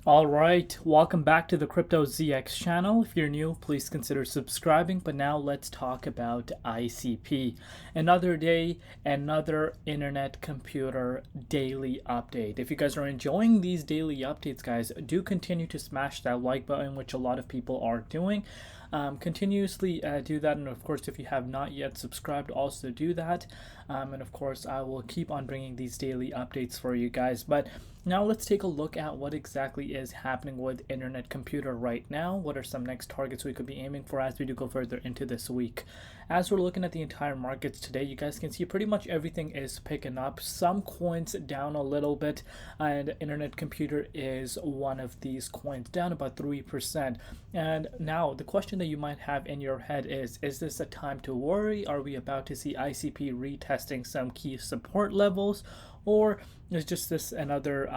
All right, welcome back to the Crypto ZX channel. If you're new, please consider subscribing. But now let's talk about ICP. Another day, another internet computer daily update. If you guys are enjoying these daily updates, guys, do continue to smash that like button, which a lot of people are doing. Continuously do that, and of course if you have not yet subscribed, also do that. And of course I will keep on bringing these daily updates for you guys. But now let's take a look at what exactly is happening with internet computer right now. What are some next targets we could be aiming for as we do go further into this week? As we're looking at the entire markets today, you guys can see pretty much everything is picking up. Some coins down a little bit, and internet computer is one of these coins, down about 3%. And now the question that you might have in your head is this a time to worry? Are we about to see ICP retesting some key support levels? Or is just this another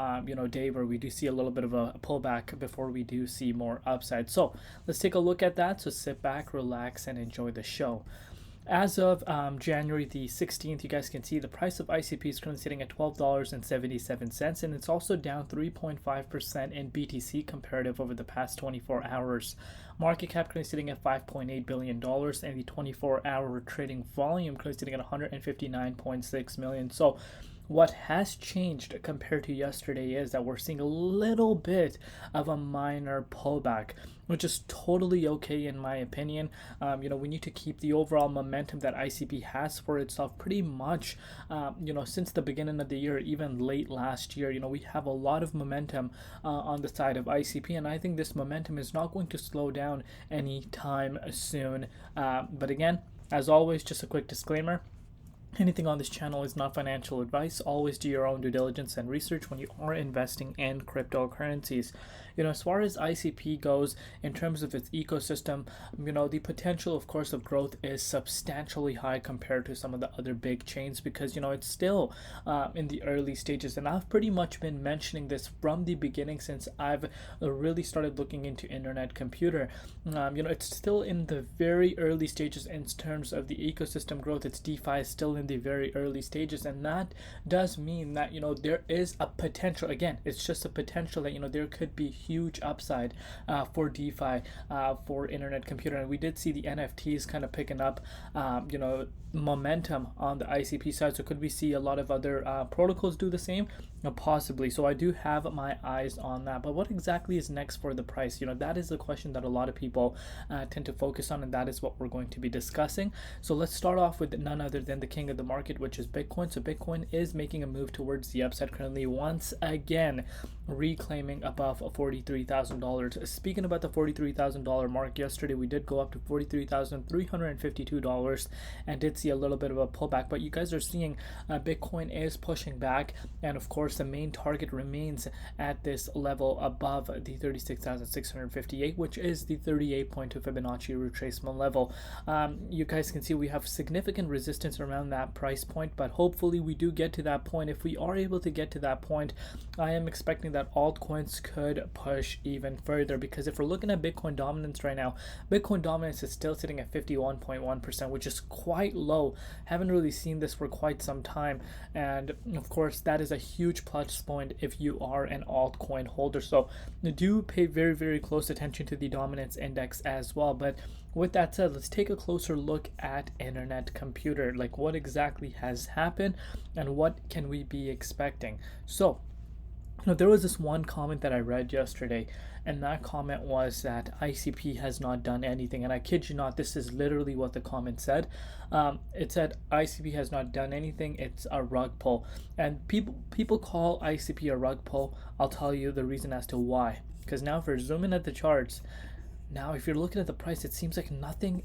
day where we do see a little bit of a pullback before we do see more upside? So let's take a look at that. So sit back, relax, and enjoy the show. As of January the 16th, you guys can see the price of ICP is currently sitting at $12.77, and it's also down 3.5% in BTC comparative over the past 24 hours. Market cap currently sitting at $5.8 billion, and the 24-hour trading volume currently sitting at 159.6 million. So what has changed compared to yesterday is that we're seeing a little bit of a minor pullback, which is totally okay in my opinion. We need to keep the overall momentum that ICP has for itself pretty much, since the beginning of the year, even late last year. We have a lot of momentum on the side of ICP, and I think this momentum is not going to slow down anytime soon. But again, as always, just a quick disclaimer. Anything on this channel is not financial advice. Always do your own due diligence and research when you are investing in cryptocurrencies. As far as ICP goes, in terms of its ecosystem, the potential, of course, of growth is substantially high compared to some of the other big chains because, it's still in the early stages. And I've pretty much been mentioning this from the beginning since I've really started looking into internet computer. It's still in the very early stages in terms of the ecosystem growth. Its DeFi is still in the very early stages, and that does mean that there is a potential. Again, it's just a potential that there could be huge upside for DeFi, for internet computer. And we did see the NFTs kind of picking up momentum on the ICP side. So could we see a lot of other protocols do the same? Possibly. So I do have my eyes on that. But what exactly is next for the price? That is the question that a lot of people tend to focus on, and that is what we're going to be discussing. So let's start off with none other than the king of the market, which is Bitcoin. So Bitcoin is making a move towards the upside currently, once again reclaiming above $43,000. Speaking about the $43,000 mark, yesterday we did go up to $43,352 and did see a little bit of a pullback, but you guys are seeing Bitcoin is pushing back, and of course the main target remains at this level above the 36,658, which is the 38.2 Fibonacci retracement level. You guys can see we have significant resistance around that price point, but hopefully we do get to that point. If we are able to get to that point, I am expecting that altcoins could push even further, because if we're looking at Bitcoin dominance right now, Bitcoin dominance is still sitting at 51.1%, which is quite low. Haven't really seen this for quite some time, and of course that is a huge plus point if you are an altcoin holder. So do pay very, very close attention to the dominance index as well. But with that said, let's take a closer look at internet computer, like what exactly has happened and what can we be expecting. So there was this one comment that I read yesterday, and that comment was that ICP has not done anything. And I kid you not, this is literally what the comment said. It said ICP has not done anything. It's a rug pull. And people call ICP a rug pull. I'll tell you the reason as to why. Because now if we're zooming at the charts, now if you're looking at the price, it seems like nothing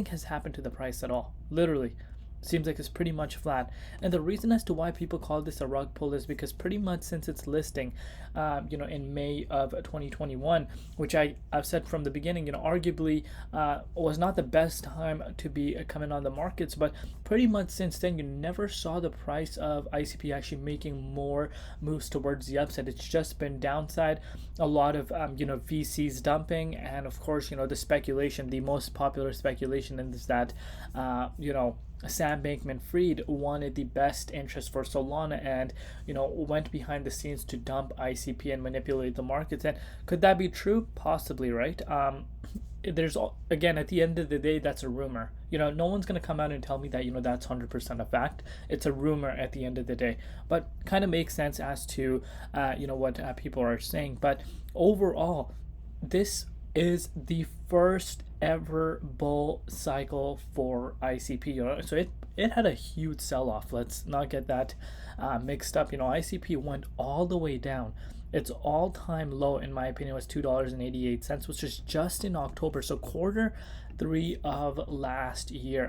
has happened to the price at all. Literally. Seems like it's pretty much flat. And the reason as to why people call this a rug pull is because pretty much since its listing in May of 2021, which I've said from the beginning, arguably was not the best time to be coming on the markets, but pretty much since then you never saw the price of ICP actually making more moves towards the upside. It's just been downside, a lot of VCs dumping, and of course the speculation, the most popular speculation is that Sam Bankman-Fried wanted the best interest for Solana and, went behind the scenes to dump ICP and manipulate the markets. And could that be true? Possibly, right? There's, again, at the end of the day, that's a rumor. No one's going to come out and tell me that, that's 100% a fact. It's a rumor at the end of the day, but kind of makes sense as to, what people are saying. But overall, this is the first ever bull cycle for ICP. So it had a huge sell-off. Let's not get that mixed up. ICP went all the way down. Its all-time low, in my opinion, was $2.88, which is just in October. So quarter four of last year.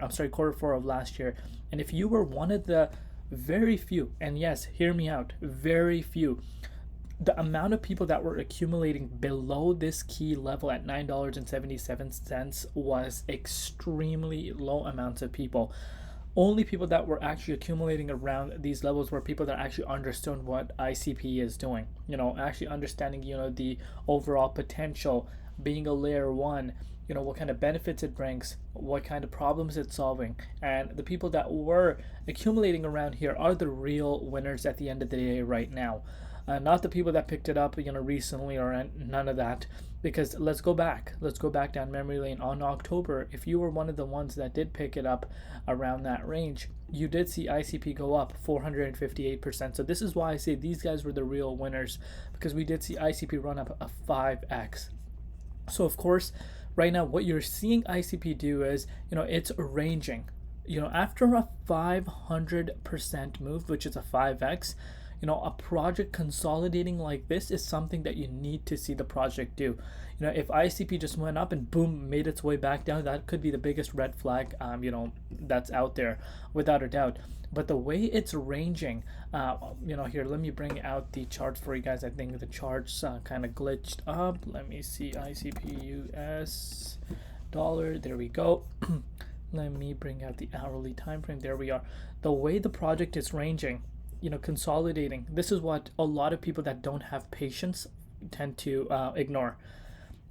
And if you were one of the very few, and yes, hear me out, very few, the amount of people that were accumulating below this key level at $9.77 was extremely low amounts of people. Only people that were actually accumulating around these levels were people that actually understood what ICP is doing. Actually understanding, the overall potential, being a layer one, what kind of benefits it brings, what kind of problems it's solving. And the people that were accumulating around here are the real winners at the end of the day right now. Not the people that picked it up, recently, or none of that. Because let's go back down memory lane. On October, if you were one of the ones that did pick it up around that range, you did see ICP go up 458%. So this is why I say these guys were the real winners, because we did see ICP run up a 5x. So of course, right now, what you're seeing ICP do is, it's ranging. After a 500% move, which is a 5x, a project consolidating like this is something that you need to see the project do. If ICP just went up and boom, made its way back down, that could be the biggest red flag, that's out there, without a doubt. But the way it's ranging, here, let me bring out the charts for you guys. I think the charts kind of glitched up. Let me see, ICP US dollar. There we go. Let me bring out the hourly time frame. There we are. The way the project is ranging, consolidating, this is what a lot of people that don't have patience tend to ignore.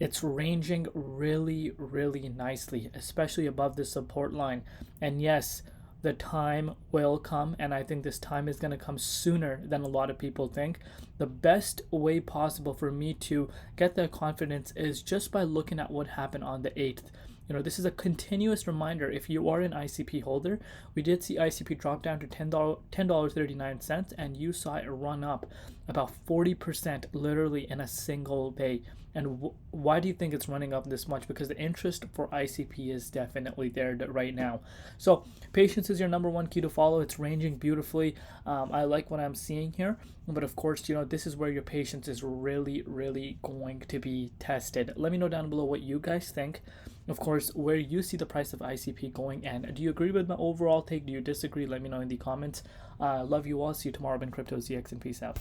It's ranging really, really nicely, especially above the support line. And yes, the time will come, and I think this time is going to come sooner than a lot of people think. The best way possible for me to get that confidence is just by looking at what happened on the 8th. This is a continuous reminder. If you are an ICP holder, we did see ICP drop down to $10.39, and you saw it run up about 40% literally in a single day. And why do you think it's running up this much? Because the interest for ICP is definitely there right now. So patience is your number one key to follow. It's ranging beautifully. I like what I'm seeing here. But of course, this is where your patience is really, really going to be tested. Let me know down below what you guys think. Of course, where you see the price of ICP going, and do you agree with my overall take? Do you disagree? Let me know in the comments. Love you all. See you tomorrow in Crypto ZX, and peace out.